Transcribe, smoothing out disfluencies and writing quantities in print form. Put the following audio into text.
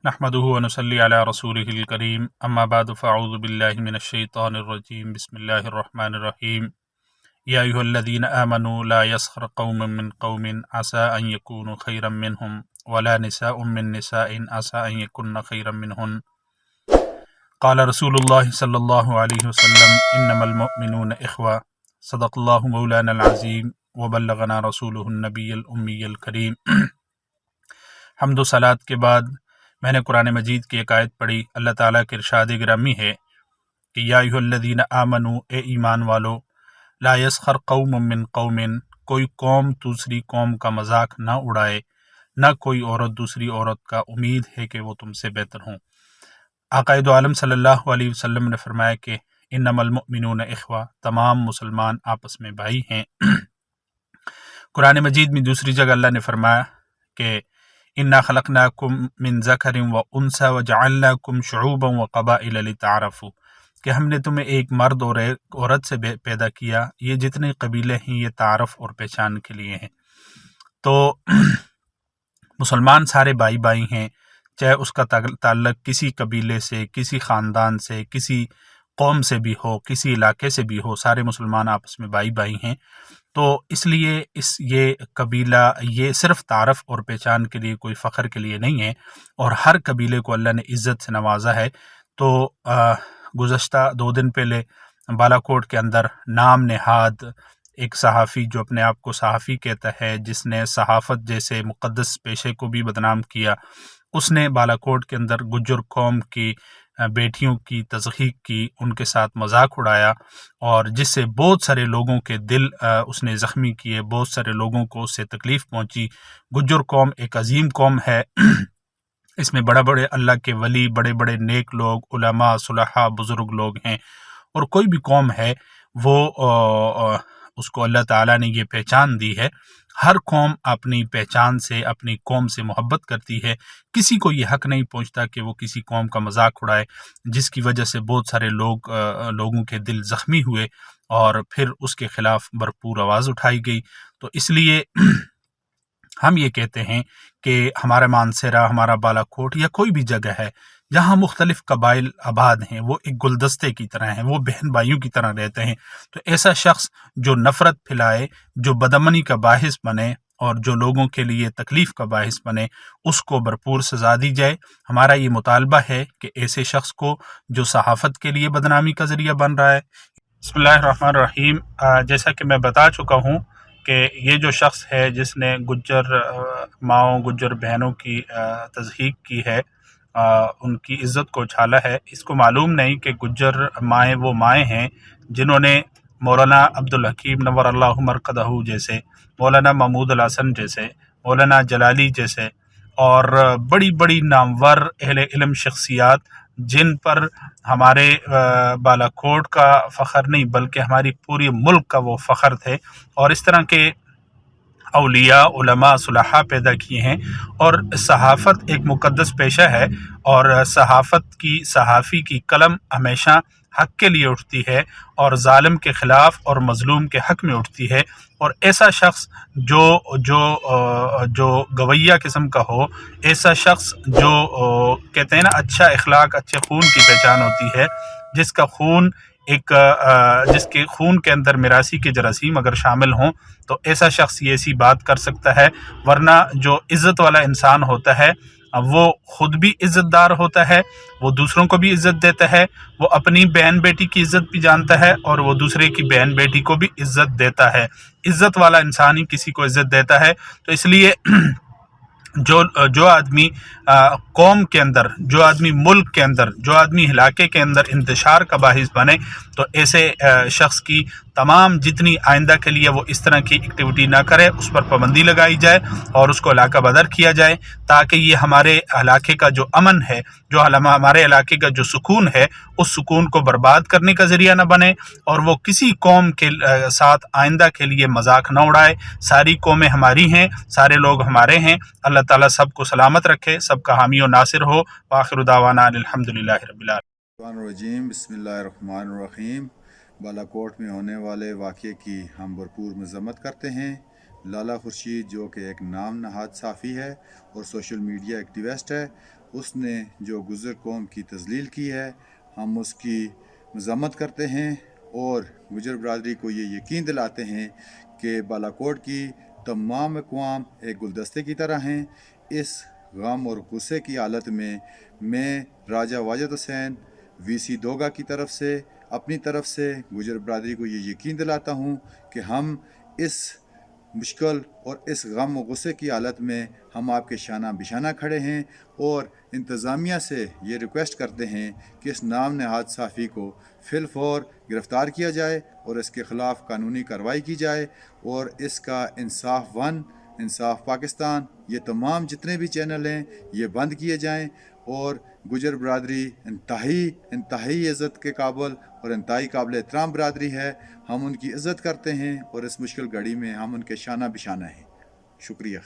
नहमदुहु व नुसल्ली अला रसूलिहिल करीम अम्मा बाद फ़अऊज़ु बिल्लाहि मिनश शैतानिर रजीम बिस्मिल्लाहिर रहमानिर रहीम या अय्युहल्लज़ीना आमनू ला यस्खर कौमुम मिन कौमिन असा अन यकूनु खैरम मिनहुम वला निसाउम मिन निसाइन असा अन यकुन्न खैरम मिनहुन क़ाल रसूलुल्लाहि सल्लल्लाहु अलैहि वसल्लम इन्नमल मुअमिनूना इख़्वा सदक़ल्लाहु मौलानल अज़ीम व बल्लगना रसूलुहुन नबिyyul उम्मिyyul करीम। हम्द व सलात के बाद मैंने कुरान मजीद की एक आयत पढ़ी। अल्लाह ताला के इरशाद गिरामी है कि या अय्युहल्लज़ीना आमनू, ए ईमान वालो, ला यस्खर कौमुम मिन कौमिन, कोई कौम दूसरी कौम का मजाक ना उड़ाए, न कोई औरत दूसरी औरत का उम्मीद है कि वो तुमसे बेहतर हों। आक़ाए दो आलम सल्लल्लाहु अलैहि वसल्लम ने फरमाया कि इन्नमल मुअमिनूना इख़्वा, तमाम मुसलमान आपस में भाई हैं। कुरान मजीद में दूसरी जगह अल्लाह ने फरमाया कि इन्ना खलक़नाकुम मिन ज़करिन व उन्सा व जअलनाकुम शुऊबन व क़बाइल लितअरफ़ू, कि हमने तुम्हें एक मर्द और एक औरत से पैदा किया, ये जितने कबीले हैं ये तारफ़ और पहचान के लिए हैं। तो मुसलमान सारे भाई भाई हैं, चाहे उसका ताल्लुक़ किसी कबीले से, किसी ख़ानदान से, किसी कौम से भी हो, किसी इलाके से भी हो, सारे मुसलमान आपस में भाई भाई हैं। तो इसलिए ये कबीला ये सिर्फ़ तारफ़ और पहचान के लिए, कोई फ़ख्र के लिए नहीं है, और हर कबीले को अल्लाह ने इज़्ज़त से नवाजा है। तो गुज़श्ता 2 दिन पहले बालाकोट के अंदर नाम नेहाद एक सहाफ़ी, जो अपने आप को सहाफ़ी कहता है, जिसने सहाफ़त जैसे मुक़द्दस पेशे को भी बदनाम किया, उसने बालाकोट के अंदर गुज्जर कौम की बेटियों की तज़हीक की, उनके साथ मजाक उड़ाया, और जिससे बहुत सारे लोगों के दिल उसने ज़ख्मी किए, बहुत सारे लोगों को उससे तकलीफ़ पहुँची। गुज्जर कौम एक अजीम कौम है। इसमें बड़े बड़े अल्लाह के वली, बड़े बड़े नेक लोग, उलमा, सुलहा, बुज़ुर्ग लोग हैं। और कोई भी कौम है वो उसको अल्लाह ताला ने ये पहचान दी है। हर कौम अपनी पहचान से, अपनी कौम से मोहब्बत करती है। किसी को ये हक़ नहीं पहुँचता कि वो किसी कौम का मजाक उड़ाए, जिसकी वजह से बहुत सारे लोगों के दिल ज़ख्मी हुए और फिर उसके ख़िलाफ़ भरपूर आवाज़ उठाई गई। तो इसलिए हम ये कहते हैं कि हमारा मानसेरा, हमारा बालाकोट या कोई भी जगह है जहाँ मुख्तलिफ कबाइल आबाद हैं, वो एक गुलदस्ते की तरह हैं, वो बहन भाइयों की तरह रहते हैं। तो ऐसा शख्स जो नफ़रत फैलाए, जो बदअमनी का बाहिस बने और जो लोगों के लिए तकलीफ़ का बाहिस बने, उसको भरपूर सज़ा दी जाए। हमारा ये मुतालबा है कि ऐसे शख्स को जो सहाफ़त के लिए बदनामी का ज़रिया बन रहा है। बिस्मिल्लाहिर्रहमानिर्रहीम। जैसा कि मैं बता चुका हूँ कि ये जो शख्स है जिसने गुज्जर माओं, गुज्जर बहनों की तज़हीक की है, उनकी इज़्ज़त को उछाला है, इसको मालूम नहीं कि गुज्जर माएँ वो माएँ हैं जिन्होंने मौलाना अब्दुल हकीम नव्वरल्लाहु मरक़दहू जैसे, मौलाना महमूद अल हसन जैसे, मौलाना जलाली जैसे और बड़ी बड़ी नामवर अहले इल्म शख्सियात, जिन पर हमारे बालाकोट का फ़ख्र नहीं बल्कि हमारी पूरी मुल्क का वो फ़ख्र थे, और इस तरह के औलिया, उलमा, सुलहा पैदा किए हैं। और सहाफ़त एक मुक़द्दस पेशा है, और सहाफ़ी की कलम हमेशा हक़ के लिए उठती है और ज़ालिम के ख़िलाफ़ और मज़लूम के हक़ में उठती है। और ऐसा शख्स जो गवैया किस्म का हो, ऐसा शख्स जो कहते हैं ना, अच्छा इखलाक, अच्छे खून की पहचान होती है, जिसका खून जिसके खून के अंदर मिरासी के जरासीम अगर शामिल हों, तो ऐसा शख्स ये ऐसी बात कर सकता है। वरना जो इज़्ज़त वाला इंसान होता है, वो खुद भी इज़्ज़तदार होता है, वो दूसरों को भी इज़्ज़त देता है, वो अपनी बहन बेटी की इज़्ज़त भी जानता है और वो दूसरे की बहन बेटी को भी इज़्ज़त देता है। इज़्ज़त वाला इंसान ही किसी को इज़्ज़त देता है। तो इसलिए जो आदमी कौम के अंदर, जो आदमी मुल्क के अंदर, जो आदमी इलाके के अंदर इंतशार का बाहिस बने, तो ऐसे शख्स की तमाम जितनी आइंदा के लिए वो इस तरह की एक्टिविटी ना करे, उस पर पाबंदी लगाई जाए और उसको इलाका बदर किया जाए, ताकि ये हमारे इलाके का जो अमन है, जो हमारे इलाके का जो सुकून है, उस सुकून को बर्बाद करने का ज़रिया न बने, और वो किसी कौम के साथ आइंदा के लिए मजाक न उड़ाए। सारी कौमें हमारी हैं, सारे लोग हमारे हैं। अल्लाह ताला सबको सलामत रखे, सबका हामी और नासिर हो। आखिर दावाना अल्हम्दुलिल्लाहि रब्बिल आलमीन। बिस्मिल्लाहिर्रहमानिर्रहीम। बालाकोट में होने वाले वाक़े की हम भरपूर मज़म्मत करते हैं। लाला खुर्शीद, जो कि एक नाम नहाद साफ़ी है और सोशल मीडिया एक्टिविस्ट है, اس نے جو گزر قوم کی تذلیل کی ہے ہم اس کی مذمت کرتے ہیں اور گجر برادری کو یہ یقین دلاتے ہیں کہ بالاکوٹ کی تمام اقوام ایک گلدستے کی طرح ہیں۔ اس غم اور غصے کی حالت میں راجہ واجد حسین VC دوگا کی طرف سے اپنی طرف سے گجر برادری کو یہ یقین دلاتا ہوں کہ ہم اس مشکل اور اس غم و غصے کی حالت میں ہم آپ کے شانہ بشانہ کھڑے ہیں اور انتظامیہ سے یہ ریکویسٹ کرتے ہیں کہ اس نام نہاد صحافی کو فی الفور گرفتار کیا جائے اور اس کے خلاف قانونی کارروائی کی جائے اور اس کا انصاف ون، انصاف پاکستان، یہ تمام جتنے بھی چینل ہیں یہ بند کیے جائیں اور گجر برادری انتہائی عزت کے قابل اور انتہائی قابل احترام برادری ہے۔ ہم ان کی عزت کرتے ہیں اور اس مشکل گھڑی میں ہم ان کے شانہ بشانہ ہیں۔ شکریہ۔